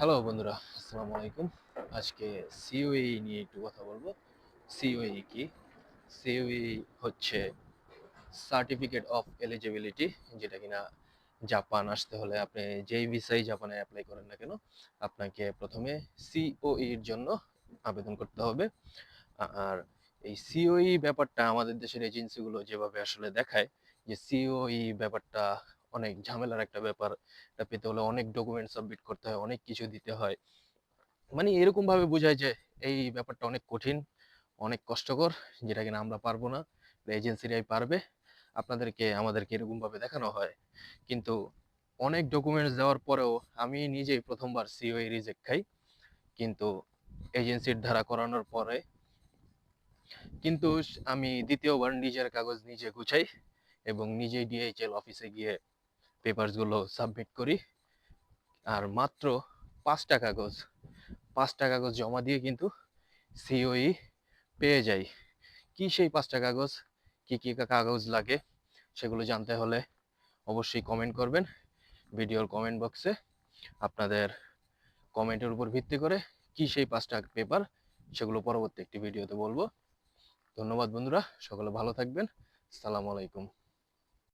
Hello বন্ধুরা, আসসালামু আলাইকুম। আজকে সিওই নিয়ে একটু কথা বলবো। সিওই কি? সিওই হচ্ছে সার্টিফিকেট অফ এলিজিবিলিটি, যেটা কিনা জাপান আসতে হলে আপনি যেই ভিসায় জাপানে অ্যাপ্লাই করেন না কেন, আপনাকে প্রথমে সিওই এর জন্য আবেদন করতে হবে। আর এই সিওই ব্যাপারটা আমাদের দেশের এজেন্সিগুলো যেভাবে আসলে দেখায় যে সিওই ব্যাপারটা অনেক ঝামেলার একটা ব্যাপার। এটা পেতে হলে অনেক ডকুমেন্ট সাবমিট করতে হয়, অনেক কিছু দিতে হয়। মানে এরকম ভাবে বোঝায় যে এই ব্যাপারটা অনেক কঠিন, অনেক কষ্টকর, যেটা কিনা আমরা পারবো না, এজেন্সিরাই পারবে। আমাদেরকে এরকম ভাবে দেখানো হয়। কিন্তু অনেক ডকুমেন্টস দেওয়ার পরেও আমি নিজেই প্রথমবার সিওএ রিজেক্ট খাই। কিন্তু এজেন্সির দ্বারা করানোর পরে কিন্তু আমি দ্বিতীয়বার নিজের কাগজ নিজে গুছাই এবং নিজেই ডিএইচএল অফিসে গিয়ে পেপারস গুলো সাবমিট করি। আর মাত্র 5টা কাগজ 5টা কাগজ জমা দিয়ে কিন্তু সিওই পেয়ে যাই। কি সেই 5টা কাগজ, কি কি কাগজ লাগে, সেগুলো জানতে হলে অবশ্যই কমেন্ট করবেন ভিডিওর কমেন্ট বক্সে। আপনাদের কমেন্টের উপর ভিত্তি করে কি সেই 5টা পেপার, সেগুলো পরবর্তী একটি ভিডিওতে বলবো। ধন্যবাদ বন্ধুরা, সকলে ভালো থাকবেন। আসসালামু আলাইকুম।